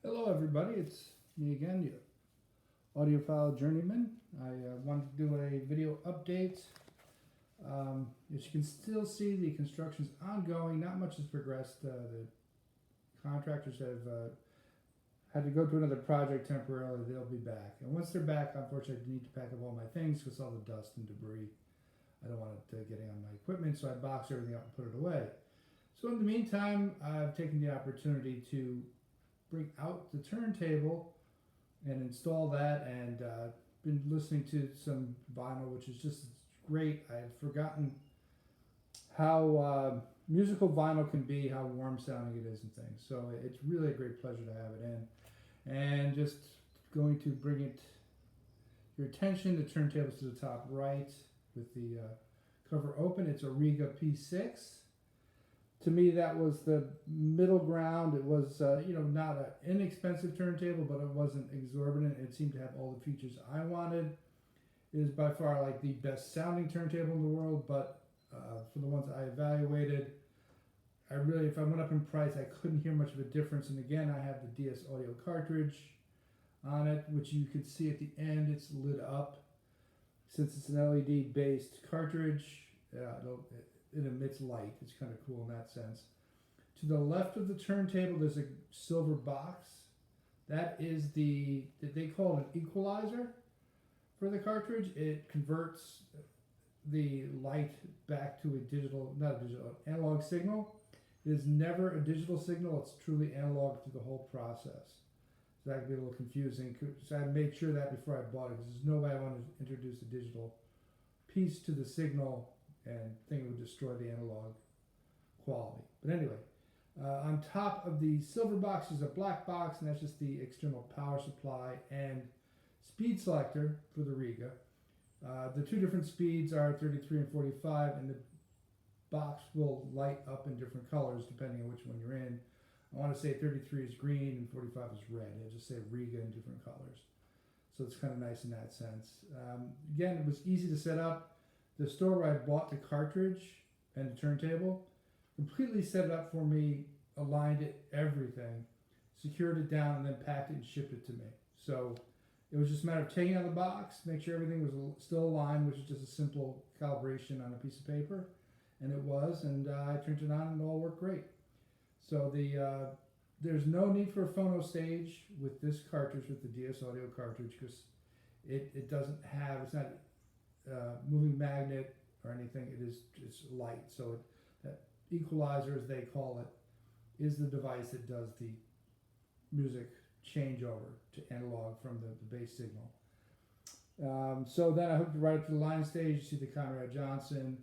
Hello, everybody. It's me again, your audiophile journeyman. I wanted to do a video update. As you can still see, the construction's ongoing. Not much has progressed. The contractors have had to go to another project temporarily. They'll be back. And once they're back, unfortunately, I need to pack up all my things because all the dust and debris. I don't want it getting on my equipment, so I box everything up and put it away. So in the meantime, I've taken the opportunity to bring out the turntable and install that, and been listening to some vinyl, which is just great. I had forgotten how musical vinyl can be, how warm sounding it is and things. So it's really a great pleasure to have it in. And just going to bring it your attention, the turntable's to the top right with the cover open. It's a Rega P6. To me, that was the middle ground. It was, not an inexpensive turntable, but it wasn't exorbitant. It seemed to have all the features I wanted. It is by far like the best sounding turntable in the world, but for the ones I evaluated, if I went up in price, I couldn't hear much of a difference. And again, I have the DS audio cartridge on it, which you can see at the end. It's lit up. Since it's an LED based cartridge, it emits light. It's kind of cool in that sense. To the left of the turntable, there's a silver box. That is they call it an equalizer for the cartridge. It converts the light back to an analog signal. It is never a digital signal. It's truly analog through the whole process. So that can be a little confusing. So I made sure that before I bought it, because there's no way I want to introduce a digital piece to the signal and think it would destroy the analog quality. But anyway, on top of the silver box is a black box, and that's just the external power supply and speed selector for the Rega. The two different speeds are 33 and 45, and the box will light up in different colors depending on which one you're in. I want to say 33 is green and 45 is red. It'll just say Rega in different colors. So it's kind of nice in that sense. Again, it was easy to set up. The store where I bought the cartridge and the turntable completely set it up for me, aligned it, everything, secured it down, and then packed it and shipped it to me. So it was just a matter of taking out the box, make sure everything was still aligned, which is just a simple calibration on a piece of paper, and it was, and I turned it on and it all worked great. So there's no need for a phono stage with this cartridge, with the DS audio cartridge, because it's not moving magnet or anything. It's light. So that equalizer, as they call it, is the device that does the music changeover to analog from the bass signal. So then I hooked it right up to the line stage. You see the Conrad Johnson.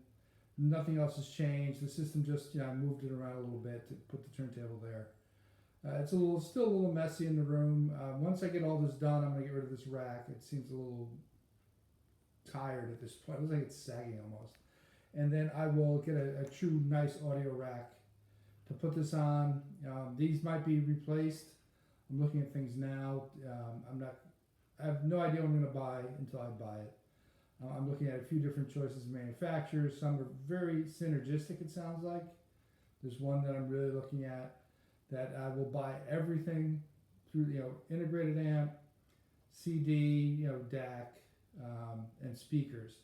Nothing else has changed. The system just, I moved it around a little bit to put the turntable there. It's still a little messy in the room. Once I get all this done, I'm going to get rid of this rack. It seems a little tired at this point. It looks like it's sagging almost. And then I will get a true nice audio rack to put this on. These might be replaced. I'm looking at things now. I have no idea what I'm going to buy until I buy it. I'm looking at a few different choices of manufacturers. Some are very synergistic, it sounds like. There's one that I'm really looking at that I will buy everything through, integrated amp, CD, DAC, and speakers.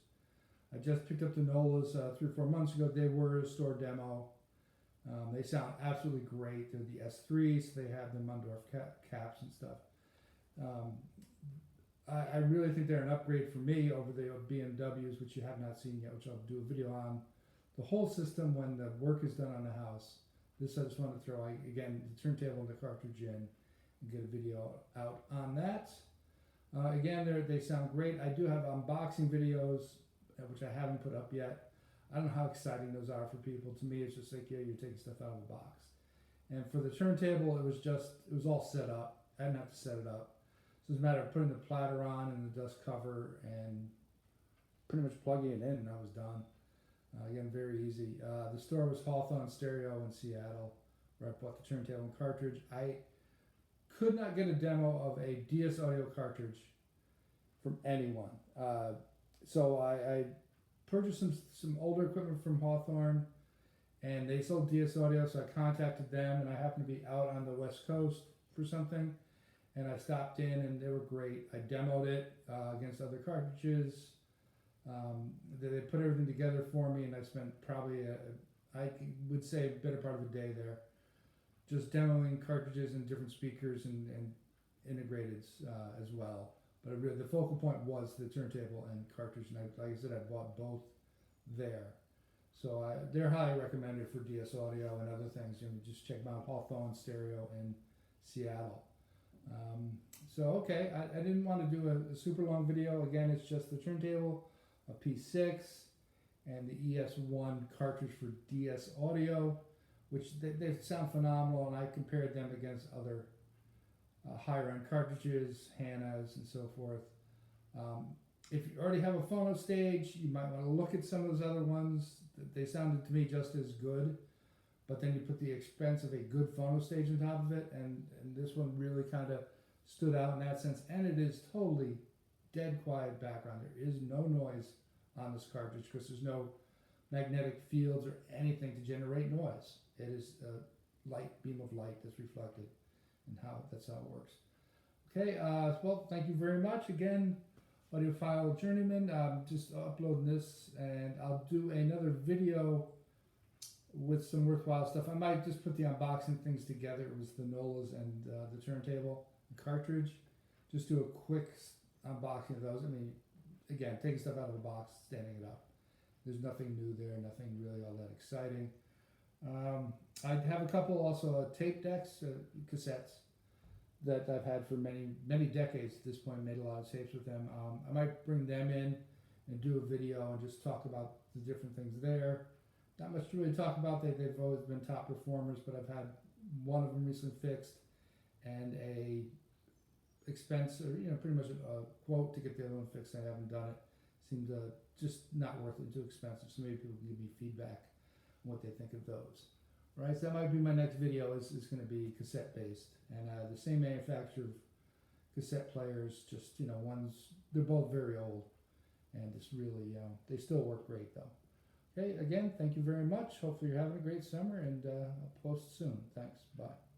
I just picked up the Nolas 3 or 4 months ago. They were a store demo. They sound absolutely great. They're the S3s. They have the Mundorf caps and stuff. I really think they're an upgrade for me over the BMWs, which you have not seen yet, which I'll do a video on. The whole system when the work is done on the house. This I just want to throw, again, the turntable and the cartridge in and get a video out on that. Again, they sound great. I do have unboxing videos, which I haven't put up yet. I don't know how exciting those are for people. To me, it's just like, you're taking stuff out of the box. And for the turntable, it was all set up. I didn't have to set it up. So it's a matter of putting the platter on and the dust cover and pretty much plugging it in, and I was done. Again, very easy. The store was Hawthorne Stereo in Seattle, where I bought the turntable and cartridge. I could not get a demo of a DS audio cartridge from anyone. So I purchased some older equipment from Hawthorne, and they sold DS audio, so I contacted them, and I happened to be out on the West Coast for something, and I stopped in and they were great. I demoed it against other cartridges. They put everything together for me, and I spent probably I would say a better part of a day there, just demoing cartridges and different speakers and integrated as well. But really, the focal point was the turntable and cartridge, and like I said, I bought both there. So they're highly recommended for DS audio and other things. You know, just check them out. Hawthorne Stereo in Seattle. So okay, I didn't want to do a super long video. Again, it's just the turntable, a P6, and the ES1 cartridge for DS audio, which they sound phenomenal, and I compared them against other higher end cartridges, Hannah's, and so forth. If you already have a phono stage, you might want to look at some of those other ones. They sounded to me just as good, but then you put the expense of a good phono stage on top of it, and this one really kind of stood out in that sense. And it is totally dead quiet background. There is no noise on this cartridge because there's no magnetic fields or anything to generate noise. It is a light beam of light that's reflected, and that's how it works. Okay, well, thank you very much again. Audiophile Journeyman, just uploading this, and I'll do another video with some worthwhile stuff. I might just put the unboxing things together. It was the Nolas and the turntable and cartridge. Just do a quick unboxing of those. I mean, again, taking stuff out of the box, standing it up. There's nothing new there, nothing really all that exciting. I have a couple also tape decks, cassettes, that I've had for many decades at this point. Made a lot of tapes with them. I might bring them in and do a video and just talk about the different things there. Not much to really talk about. They've always been top performers, but I've had one of them recently fixed and a expense, or pretty much a quote to get the other one fixed. I haven't done it. Seemed just not worth it, too expensive. So maybe people can give me feedback on what they think of those. Right, so that might be my next video. Is going to be cassette based, and the same manufacturer of cassette players. Just they're both very old, and it's really they still work great though. Okay, again, thank you very much. Hopefully you're having a great summer, and I'll post soon. Thanks. Bye.